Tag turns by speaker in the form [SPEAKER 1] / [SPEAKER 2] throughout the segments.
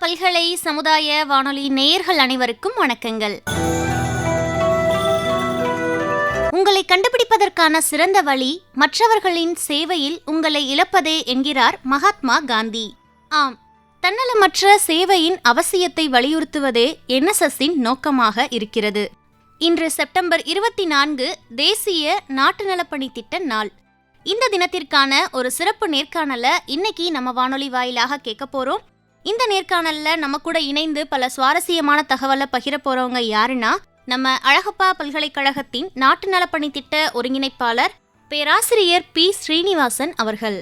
[SPEAKER 1] பல்கலை சமுதாய வானொலி நேயர்கள் அனைவருக்கும் வணக்கங்கள். உங்களை கண்டுபிடிப்பதற்கான சிறந்த வழி மற்றவர்களின் சேவையில் உங்களை இழப்பதே என்கிறார் மகாத்மா காந்தி. ஆம், தன்னலமற்ற சேவையின் அவசியத்தை வலியுறுத்துவதே NSSஇன் நோக்கமாக இருக்கிறது. இன்று செப்டம்பர் 24 தேசிய நாட்டு நலப்பணி திட்ட நாள். இந்த தினத்திற்கான ஒரு சிறப்பு நேர்காணலை இன்னைக்கு நம்ம வானொலி வாயிலாக கேட்க போறோம். இந்த நேர்காணல்ல நம்ம கூட இணைந்து பல சுவாரஸ்யமான தகவலை பகிர போறவங்க யாருன்னா, நம்ம அழகப்பா பல்கலைக்கழகத்தின் நாட்டு நலப்பணி திட்ட ஒருங்கிணைப்பாளர் பேராசிரியர் பி ஸ்ரீனிவாசன் அவர்கள்.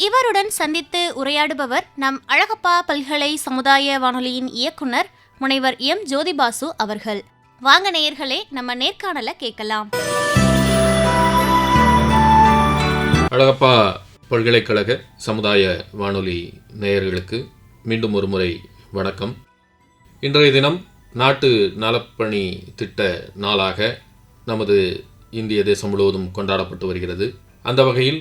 [SPEAKER 1] இவருடன் சந்தித்து உரையாடுபவர் நம் அழகப்பா பல்கலை சமுதாய வானொலியின் இயக்குனர் முனைவர் M ஜோதிபாசு அவர்கள். வாங்க நேயர்களே, நம்ம நேர்காணலை கேட்கலாம்.
[SPEAKER 2] அழகப்பா பல்கலைக்கழக சமுதாய வானொலி நேயர்களுக்கு மீண்டும் ஒரு முறை வணக்கம். இன்றைய தினம் நாட்டு நலப்பணி திட்ட நாளாக நமது இந்திய தேசம் முழுவதும் கொண்டாடப்பட்டு வருகிறது. அந்த வகையில்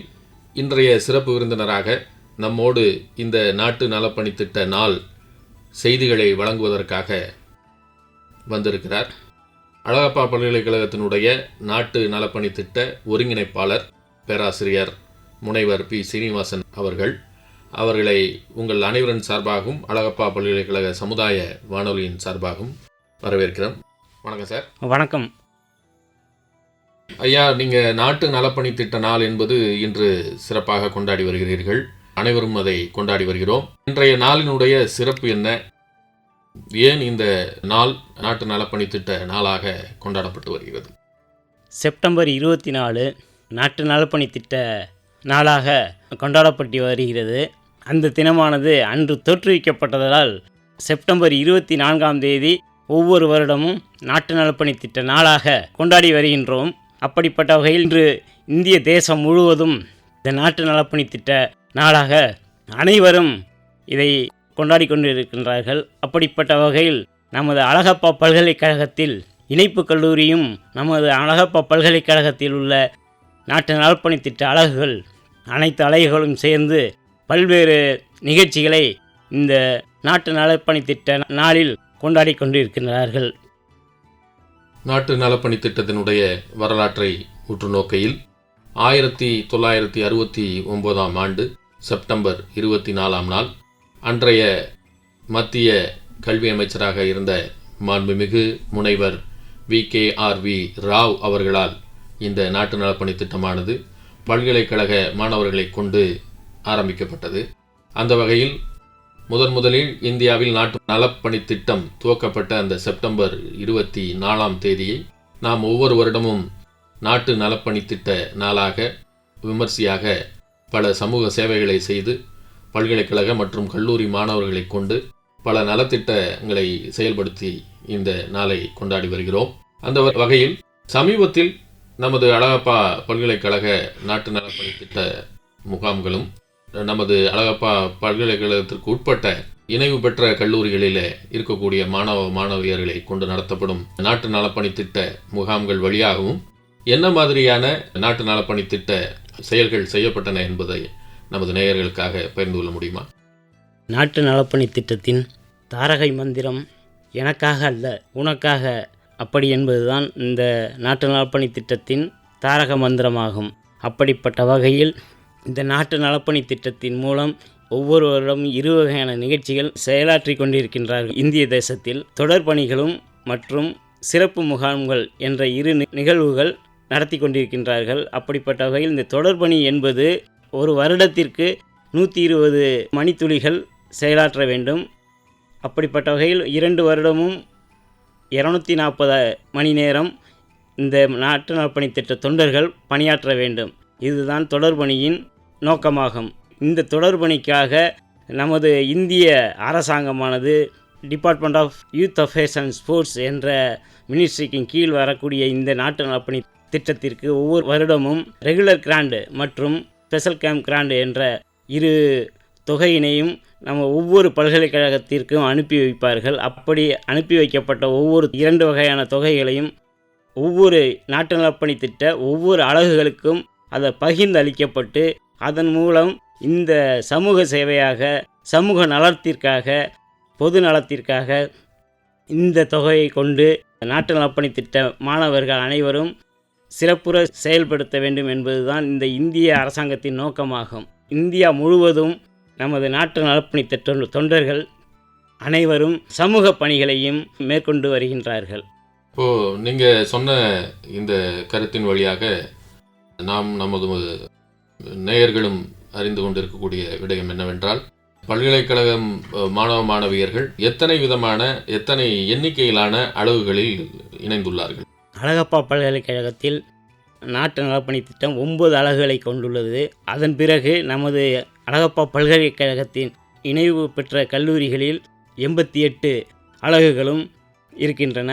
[SPEAKER 2] இன்றைய சிறப்பு விருந்தினராக நம்மோடு இந்த நாட்டு நலப்பணி திட்ட நாள் செய்திகளை வழங்குவதற்காக வந்திருக்கிறார் அழகப்பா பல்கலைக்கழகத்தினுடைய நாட்டு நலப்பணி திட்ட ஒருங்கிணைப்பாளர் பேராசிரியர் முனைவர் பி ஸ்ரீனிவாசன் அவர்கள். அவர்களை உங்கள் அனைவரின் சார்பாகவும் அழகப்பா பல்கலைக்கழக சமுதாய வானொலியின் சார்பாகவும் வரவேற்கிறோம். வணக்கம் சார்.
[SPEAKER 3] வணக்கம்
[SPEAKER 2] ஐயா. நீங்கள் நாட்டு நலப்பணி திட்ட நாள் என்பது இன்று சிறப்பாக கொண்டாடி வருகிறீர்கள். அனைவரும் அதை கொண்டாடி வருகிறோம். இன்றைய நாளினுடைய சிறப்பு என்ன? ஏன் இந்த நாள் நாட்டு நலப்பணி திட்ட நாளாக கொண்டாடப்பட்டு வருகிறது?
[SPEAKER 3] செப்டம்பர் 24 நாட்டு நலப்பணி திட்ட நாளாக கொண்டாடப்பட்டு வருகிறது. அந்த தினமானது அன்று தோற்றுவிக்கப்பட்டதால் செப்டம்பர் 24 ஒவ்வொரு வருடமும் நாட்டு நலப்பணி திட்ட நாளாக கொண்டாடி வருகின்றோம். அப்படிப்பட்ட வகையில் இன்று இந்திய தேசம் முழுவதும் இந்த நாட்டு நலப்பணி திட்ட நாளாக அனைவரும் இதை கொண்டாடி கொண்டிருக்கின்றார்கள். அப்படிப்பட்ட வகையில் நமது அழகப்பா பல்கலைக்கழகத்தில் இணைப்பு கல்லூரியும் நமது அழகப்பா பல்கலைக்கழகத்தில் உள்ள நாட்டு நலப்பணி திட்ட அலகுகள் அனைத்து அலகுகளும் சேர்ந்து பல்வேறு நிகழ்ச்சிகளை இந்த நாட்டு நலப்பணி திட்ட நாளில் கொண்டாடி கொண்டிருக்கிறார்கள்.
[SPEAKER 2] நாட்டு நலப்பணி திட்டத்தினுடைய வரலாற்றை உற்று நோக்கையில் 1969 ஆண்டு செப்டம்பர் 24 நாள் அன்றைய மத்திய கல்வி அமைச்சராக இருந்த மாண்புமிகு முனைவர் VKRV ராவ் அவர்களால் இந்த நாட்டு நலப்பணி திட்டமானது பல்கலைக்கழக மாணவர்களை கொண்டு ஆரம்பிக்கப்பட்டது. அந்த வகையில் முதலில் இந்தியாவில் நாட்டு நலப்பணி திட்டம் துவக்கப்பட்ட அந்த செப்டம்பர் 24 நாம் ஒவ்வொரு வருடமும் நாட்டு நலப்பணி திட்ட நாளாக விமர்சையாக பல சமூக சேவைகளை செய்து பல்கலைக்கழக மற்றும் கல்லூரி மாணவர்களை கொண்டு பல நலத்திட்டங்களை செயல்படுத்தி இந்த நாளை கொண்டாடி வருகிறோம். அந்த வகையில் சமீபத்தில் நமது அழகப்பா பல்கலைக்கழக நாட்டு நலப்பணி திட்ட முகாம்களும் நமது அழகப்பா பல்கலைக்கழகத்திற்கு உட்பட்ட இணைவு பெற்ற கல்லூரிகளில் இருக்கக்கூடிய மாணவியர்களை கொண்டு நடத்தப்படும் நாட்டு நலப்பணி திட்ட முகாம்கள் வழியாகவும் என்ன மாதிரியான நாட்டு நலப்பணி திட்ட செயல்கள் செய்யப்பட்டன என்பதை நமது நேயர்களுக்காக பகிர்ந்து கொள்ள முடியுமா?
[SPEAKER 3] நாட்டு நலப்பணி திட்டத்தின் தாரகை மந்திரம் எனக்காக அல்ல உனக்காக அப்படி என்பதுதான் இந்த நாட்டு நலப்பணி திட்டத்தின் தாரக மந்திரமாகும். அப்படிப்பட்ட வகையில் இந்த நாட்டு நலப்பணி திட்டத்தின் மூலம் ஒவ்வொரு வருடமும் 2 வகையான நிகழ்ச்சிகள் செயலாற்றி கொண்டிருக்கின்றார்கள். இந்திய தேசத்தில் தொடர்பணிகளும் மற்றும் சிறப்பு முகாம்கள் என்ற 2 நிகழ்வுகள் நடத்தி கொண்டிருக்கின்றார்கள். அப்படிப்பட்ட வகையில் இந்த தொடர்பணி என்பது ஒரு வருடத்திற்கு 120 மணித்துளிகள் செயலாற்ற வேண்டும். அப்படிப்பட்ட வகையில் 2 வருடமும் 240 மணி நேரம் இந்த நாட்டு நலப்பணி திட்ட தொண்டர்கள் பணியாற்ற வேண்டும். இதுதான் தொடர்பணியின் நோக்கமாகும். இந்த தொடர்பணிக்காக நமது இந்திய அரசாங்கமானது department of youth affairs and sports என்ற மினிஸ்ட்ரிக்கு கீழ் வரக்கூடிய இந்த நாட்டு நலப்பணி திட்டத்திற்கு ஒவ்வொரு வருடமும் ரெகுலர் கிராண்ட் மற்றும் ஸ்பெஷல் கேம்ப் கிராண்ட் என்ற 2 தொகையினையும் நம்ம ஒவ்வொரு பல்கலைக்கழகத்திற்கும் அனுப்பி வைப்பார்கள். அப்படி அனுப்பி வைக்கப்பட்ட ஒவ்வொரு 2 வகையான தொகைகளையும் ஒவ்வொரு நாட்டு நலப்பணி திட்ட ஒவ்வொரு அலகுகளுக்கும் அதை பகிர்ந்து அளிக்கப்பட்டு அதன் மூலம் இந்த சமூக சேவையாக சமூக நலத்திற்காக பொது நலத்திற்காக இந்த தொகையை கொண்டு நாட்டு நலப்பணி திட்ட மாணவர்கள் அனைவரும் சிறப்புற செயல்படுத்த வேண்டும் என்பதுதான் இந்த இந்திய அரசாங்கத்தின் நோக்கமாகும். இந்தியா முழுவதும் நமது நாட்டு நலப்பணி திட்ட தொண்டர்கள் அனைவரும் சமூக பணிகளையும் மேற்கொண்டு வருகின்றார்கள்.
[SPEAKER 2] இப்போது நீங்கள் சொன்ன இந்த கருத்தின் வழியாக நாம் நமது நேயர்களும் அறிந்து கொண்டிருக்கக்கூடிய விடயம் என்னவென்றால், பல்கலைக்கழகம் மாணவ மாணவியர்கள் எத்தனை எண்ணிக்கையிலான அளவுகளில் இணைந்துள்ளார்கள்?
[SPEAKER 3] அழகப்பா பல்கலைக்கழகத்தில் நாட்டு நலப்பணி திட்டம் 9 அலகுகளை கொண்டுள்ளது. அதன் பிறகு நமது அழகப்பா பல்கலைக்கழகத்தின் இணைவு பெற்ற கல்லூரிகளில் 88 அலகுகளும் இருக்கின்றன.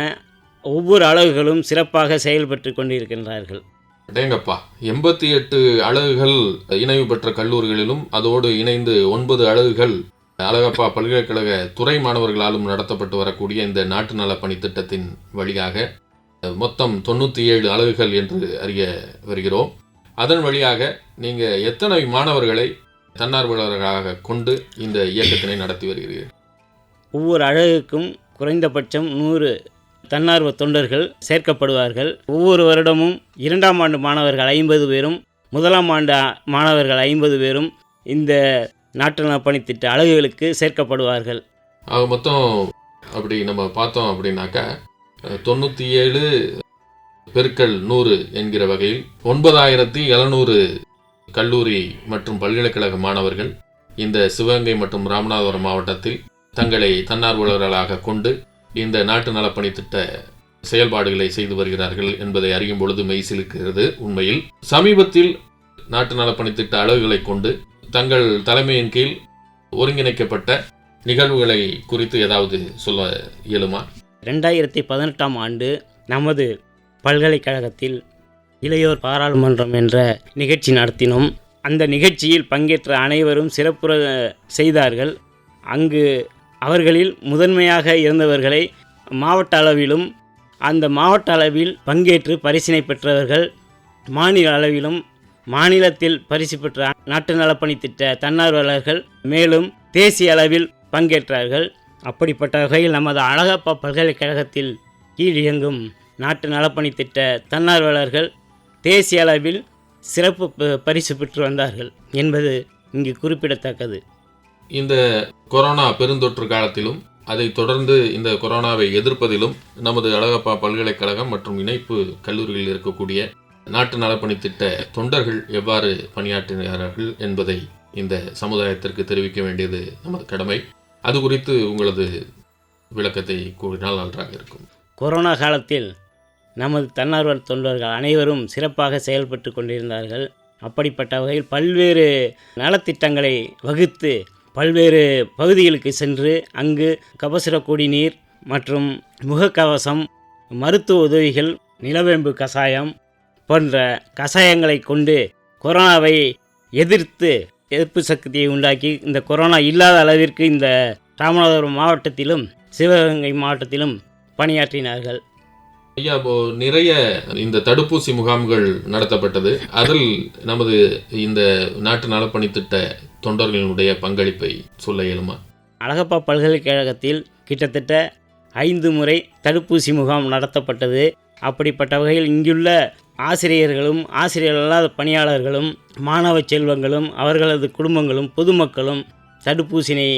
[SPEAKER 3] ஒவ்வொரு அலகுகளும் சிறப்பாக செயல்பட்டு கொண்டிருக்கின்றார்கள்.
[SPEAKER 2] அடேங்கப்பா, 88 அலகுகள் இணைவு பெற்ற கல்லூரிகளிலும் அதோடு இணைந்து 9 அலகுகள் அழகப்பா பல்கலைக்கழக துறை மாணவர்களாலும் நடத்தப்பட்டு வரக்கூடிய இந்த நாட்டு நலப்பணி திட்டத்தின் வழியாக மொத்தம் 97 அலகுகள் என்று அறிய வருகிறோம். அதன் வழியாக நீங்கள் எத்தனை மாணவர்களை தன்னார்வலர்களாக கொண்டு இந்த இயக்கத்தினை நடத்தி வருகிறீர்கள்?
[SPEAKER 3] ஒவ்வொரு அலகுக்கும் குறைந்தபட்சம் 100 தன்னார்வ தொண்டர்கள் சேர்க்கப்படுவார்கள். ஒவ்வொரு வருடமும் 2ஆம் ஆண்டு மாணவர்கள் 50 பேரும் 1ஆம் ஆண்டு மாணவர்கள் 50 பேரும் இந்த நாட்டு நலப்பணி திட்ட அலகுகளுக்கு சேர்க்கப்படுவார்கள்.
[SPEAKER 2] ஆக மொத்தம் அப்படி நம்ம பார்த்தோம் அப்படின்னாக்கா 97 பெருக்கல் 100 என்கிற வகையில் 9700 கல்லூரி மற்றும் பல்கலைக்கழக மாணவர்கள் இந்த சிவகங்கை மற்றும் ராமநாதபுரம் மாவட்டத்தில் தங்களை தன்னார்வலர்களாக கொண்டு இந்த நாட்டு நலப்பணி திட்ட செயல்பாடுகளை செய்து வருகிறார்கள் என்பதை அறியும் பொழுது மெய்சிலுக்கிறது. உண்மையில் சமீபத்தில் நாட்டு நலப்பணி திட்ட அலகுகளை கொண்டு தங்கள் தலைமையின் கீழ் ஒருங்கிணைக்கப்பட்ட நிகழ்வுகளை குறித்து ஏதாவது சொல்ல இயலுமா?
[SPEAKER 3] 2018ஆம் ஆண்டு நமது பல்கலைக்கழகத்தில் இளையோர் பாராளுமன்றம் என்ற நிகழ்ச்சி நடத்தினோம். அந்த நிகழ்ச்சியில் பங்கேற்ற அனைவரும் சிறப்புற செய்தார்கள். அங்கு அவர்களில் முதன்மையாக இருந்தவர்களை மாவட்ட அளவிலும், அந்த மாவட்ட அளவில் பங்கேற்று பரிசினை பெற்றவர்கள் மாநில அளவிலும், மாநிலத்தில் பரிசு பெற்ற நாட்டு நலப்பணி திட்ட தன்னார்வலர்கள் மேலும் தேசிய அளவில் பங்கேற்றார்கள். அப்படிப்பட்ட வகையில் நமது அழகப்பா பல்கலைக்கழகத்தில் கீழ் இயங்கும் நாட்டு நலப்பணி திட்ட தன்னார்வலர்கள் தேசிய அளவில் சிறப்பு பரிசு பெற்று வந்தார்கள் என்பது இங்கு குறிப்பிடத்தக்கது.
[SPEAKER 2] இந்த கொரோனா பெருந்தொற்று காலத்திலும் அதை தொடர்ந்து இந்த கொரோனாவை எதிர்ப்பதிலும் நமது அழகப்பா பல்கலைக்கழகம் மற்றும் இணைப்பு கல்லூரிகளில் இருக்கக்கூடிய நாட்டு நலப்பணி திட்ட தொண்டர்கள் எவ்வாறு பணியாற்றினார்கள் என்பதை இந்த சமுதாயத்திற்கு தெரிவிக்க வேண்டியது நமது கடமை. அது குறித்து உங்களது விளக்கத்தை கூறினால் நன்றாக இருக்கும்.
[SPEAKER 3] கொரோனா காலத்தில் நமது தன்னார்வ தொண்டர்கள் அனைவரும் சிறப்பாக செயல்பட்டு கொண்டிருந்தார்கள். அப்படிப்பட்ட வகையில் பல்வேறு நலத்திட்டங்களை வகுத்து பல்வேறு பகுதிகளுக்கு சென்று அங்கு கபசுர குடிநீர் மற்றும் முகக்கவசம், மருத்துவ உதவிகள், நிலவேம்பு கஷாயம் போன்ற கஷாயங்களை கொண்டு கொரோனாவை எதிர்ப்பு சக்தியை உண்டாக்கி இந்த கொரோனா இல்லாத அளவிற்கு இந்த ராமநாதபுரம் மாவட்டத்திலும் சிவகங்கை மாவட்டத்திலும் பணியாற்றினார்கள்.
[SPEAKER 2] ஐயா, நிறைய இந்த தடுப்பூசி முகாம்கள் நடத்தப்பட்டது. அதில் நமது இந்த நாட்டு நலப்பணி திட்ட தொண்டர்களுடைய பங்களிப்பை சொல்ல இயலுமா?
[SPEAKER 3] அழகப்பா பல்கலைக்கழகத்தில் கிட்டத்தட்ட 5 முறை தடுப்பூசி முகாம் நடத்தப்பட்டது. அப்படிப்பட்ட வகையில் இங்குள்ள ஆசிரியர்களும் ஆசிரியர் அல்லாத பணியாளர்களும் மாணவ செல்வங்களும் அவர்களது குடும்பங்களும் பொதுமக்களும் தடுப்பூசினை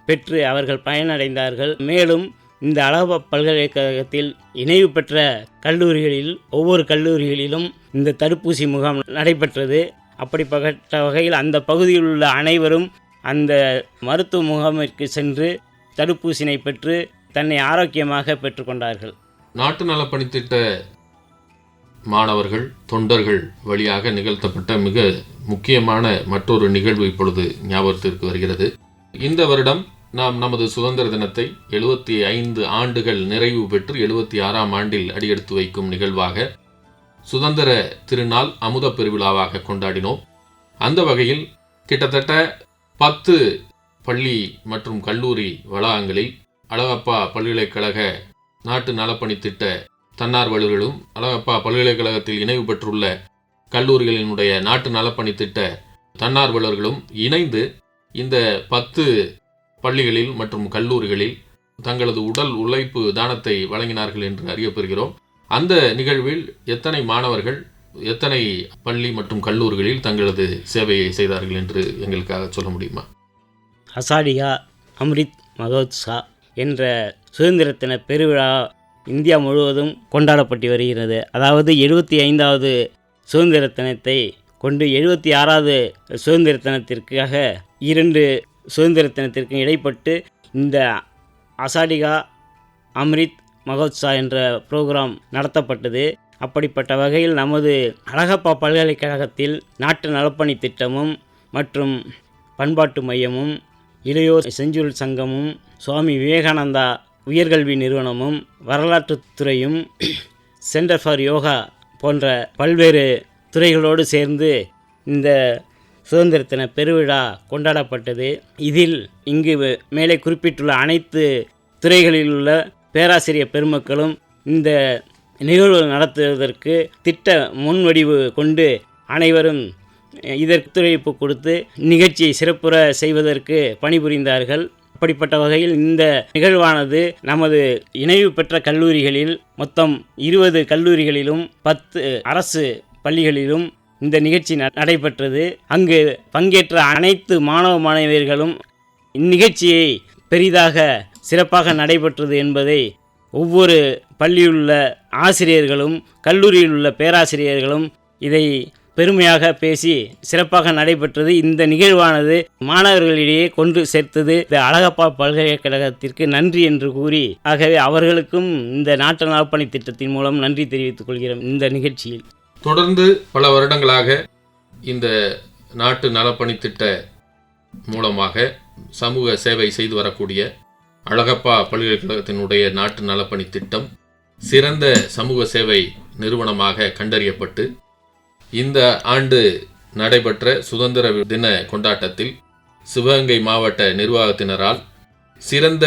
[SPEAKER 3] பெற்று அவர்கள் பயனடைந்தார்கள். மேலும் இந்த அழகப்பா பல்கலைக்கழகத்தில் இணைவு பெற்ற கல்லூரிகளில் ஒவ்வொரு கல்லூரிகளிலும் இந்த தடுப்பூசி முகாம் நடைபெற்றது. அப்படிப்பட்ட வகையில் அந்த பகுதியில் உள்ள அனைவரும் அந்த மருத்துவ முகாமிற்கு சென்று தடுப்பூசினை பெற்று தன்னை ஆரோக்கியமாக பெற்றுக்கொண்டார்கள்.
[SPEAKER 2] நாட்டு நலப்பணி திட்ட மாணவர்கள் தொண்டர்கள் வழியாக நிகழ்த்தப்பட்ட மிக முக்கியமான மற்றொரு நிகழ்வு இப்பொழுது ஞாபகத்திற்கு வருகிறது. இந்த வருடம் நாம் நமது சுதந்திர தினத்தை 75 ஆண்டுகள் நிறைவு பெற்று 76ஆம் ஆண்டில் அடியெடுத்து வைக்கும் நிகழ்வாக சுதந்திர திருநாள் அமுத பெருவிழாவாக கொண்டாடினோம். அந்த வகையில் கிட்டத்தட்ட 10 பள்ளி மற்றும் கல்லூரி வளாகங்களில் அழகப்பா பல்கலைக்கழக நாட்டு நலப்பணி திட்ட தன்னார்வலர்களும் அழகப்பா பல்கலைக்கழகத்தில் இணைவு பெற்றுள்ள கல்லூரிகளினுடைய நாட்டு நலப்பணி திட்ட தன்னார்வலர்களும் இணைந்து இந்த 10 பள்ளிகளில் மற்றும் கல்லூரிகளில் தங்களது உடல் உழைப்பு தானத்தை வழங்கினார்கள் என்று அறியப்பெறுகிறோம். அந்த நிகழ்வில் எத்தனை மாணவர்கள் எத்தனை பள்ளி மற்றும் கல்லூரிகளில் தங்களது சேவையை செய்தார்கள் என்று எங்களுக்காக சொல்ல முடியுமா?
[SPEAKER 3] அசாடிகா அம்ரித் மகோத்சா என்ற சுதந்திர தின பெருவிழா இந்தியா முழுவதும் கொண்டாடப்பட்டு வருகிறது. அதாவது 75வது சுதந்திர தினத்தை கொண்டு 76வது சுதந்திர தினத்திற்காக 2 சுதந்திர தினத்திற்கு இடைப்பட்டு இந்த அசாடிகா அம்ரித் மகோத்சா என்ற ப்ரோக்ராம் நடத்தப்பட்டது. அப்படிப்பட்ட வகையில் நமது அழகப்பா பல்கலைக்கழகத்தில் நாட்டு நலப்பணி திட்டமும் மற்றும் பண்பாட்டு மையமும் இளையோர் செஞ்சுருள் சங்கமும் சுவாமி விவேகானந்தா உயர்கல்வி நிறுவனமும் வரலாற்றுத்துறையும் சென்டர் ஃபார் யோகா போன்ற பல்வேறு துறைகளோடு சேர்ந்து இந்த சுதந்திர தின பெருவிழா கொண்டாடப்பட்டது. இதில் இங்கு மேலே குறிப்பிட்டுள்ள அனைத்து துறைகளில் உள்ள பேராசிரியர் பெருமக்களும் இந்த நிகழ்வு நடத்துவதற்கு திட்ட முன்வடிவு கொண்டு அனைவரும் இதற்கு ஒத்துழைப்பு கொடுத்து நிகழ்ச்சியை சிறப்புற செய்வதற்கு பணிபுரிந்தார்கள். அப்படிப்பட்ட வகையில் இந்த நிகழ்வானது நமது இணைவு பெற்ற கல்லூரிகளில் மொத்தம் 20 கல்லூரிகளிலும் 10 அரசு பள்ளிகளிலும் இந்த நிகழ்ச்சி நடைபெற்றது. அங்கு பங்கேற்ற அனைத்து மாணவ மாணவியர்களும் இந்நிகழ்ச்சியை பெரிதாக சிறப்பாக நடைபெற்றது என்பதை ஒவ்வொரு பள்ளியிலுள்ள ஆசிரியர்களும் கல்லூரியில் உள்ள பேராசிரியர்களும் இதை பெருமையாக பேசி சிறப்பாக நடைபெற்றது. இந்த நிகழ்வானது மாணவர்களிடையே கொண்டு சேர்த்தது. இந்த அழகப்பா பல்கலைக்கழகத்திற்கு நன்றி என்று கூறி, ஆகவே அவர்களுக்கும் இந்த நாட்டு நலப்பணி திட்டத்தின் மூலம் நன்றி தெரிவித்துக் கொள்கிறோம். இந்த நிகழ்ச்சியில்
[SPEAKER 2] தொடர்ந்து பல வருடங்களாக இந்த நாட்டு நலப்பணி திட்ட மூலமாக சமூக சேவை செய்து வரக்கூடிய அழகப்பா பல்கலைக்கழகத்தினுடைய நாட்டு நலப்பணி திட்டம் சிறந்த சமூக சேவை நிறுவனமாக கண்டறியப்பட்டு இந்த ஆண்டு நடைபெற்ற சுதந்திர தின கொண்டாட்டத்தில் சிவகங்கை மாவட்ட நிர்வாகத்தினரால் சிறந்த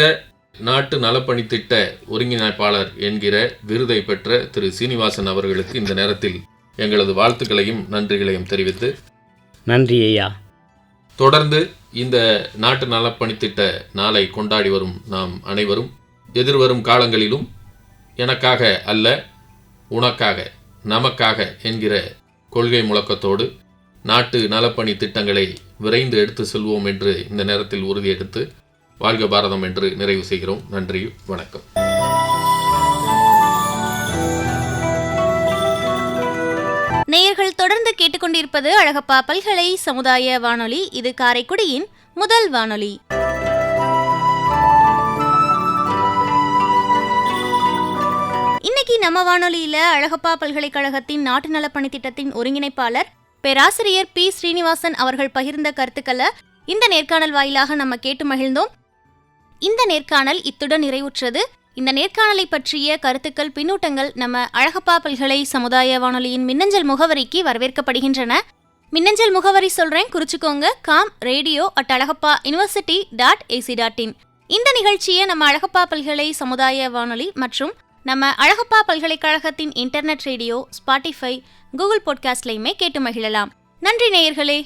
[SPEAKER 2] நாட்டு நலப்பணி திட்ட ஒருங்கிணைப்பாளர் என்கிற விருதை பெற்ற திரு சீனிவாசன் அவர்களுக்கு இந்த நேரத்தில் எங்களது வாழ்த்துக்களையும் நன்றிகளையும் தெரிவித்து
[SPEAKER 3] நன்றி ஐயா.
[SPEAKER 2] தொடர்ந்து இந்த நாட்டு நலப்பணி திட்ட நாளை கொண்டாடி வரும் நாம் அனைவரும் எதிர்வரும் காலங்களிலும் எனக்காக அல்ல உனக்காக நமக்காக என்கிற கொள்கை முழக்கத்தோடு நாட்டு நலப்பணி திட்டங்களை விரைந்து எடுத்து செல்வோம் என்று இந்த நேரத்தில் உறுதியெடுத்து வாழ்க பாரதம் என்று நிறைவு செய்கிறோம். நன்றி, வணக்கம்.
[SPEAKER 1] நேயர்கள் தொடர்ந்து கேட்டுக்கொண்டிருப்பது அழகப்பா பல்கலை சமுதாய வானொலி. இது காரைக்குடியின் முதல் வானொலி. இன்னைக்கு நம்ம வானொலியில அழகப்பா பல்கலைக்கழகத்தின் நாட்டு நலப்பணி திட்டத்தின் ஒருங்கிணைப்பாளர் பேராசிரியர் பி ஸ்ரீனிவாசன் அவர்கள் பகிர்ந்த கருத்துக்களை இந்த நேர்காணல் வாயிலாக நம்ம கேட்டு மகிழ்ந்தோம். இந்த நேர்காணல் இத்துடன் நிறைவுற்றது. இந்த நேர்காணலை பற்றிய கருத்துக்கள், பின்னூட்டங்கள் நம்ம அழகப்பா பல்கலை சமுதாய வானொலியின் மின்னஞ்சல் முகவரிக்கு வரவேற்கப்படுகின்றன. மின்னஞ்சல் முகவரி சொல்றேன், குறிச்சுக்கோங்க. com.radio@alagappauniversity.ac.in. இந்த நிகழ்ச்சியை நம்ம அழகப்பா பல்கலை சமுதாய வானொலி மற்றும் நம்ம அழகப்பா பல்கலைக்கழகத்தின் இன்டர்நெட் ரேடியோ, ஸ்பாட்டிஃபை, கூகுள் பாட்காஸ்ட்லையுமே கேட்டு மகிழலாம். நன்றி நேயர்களே.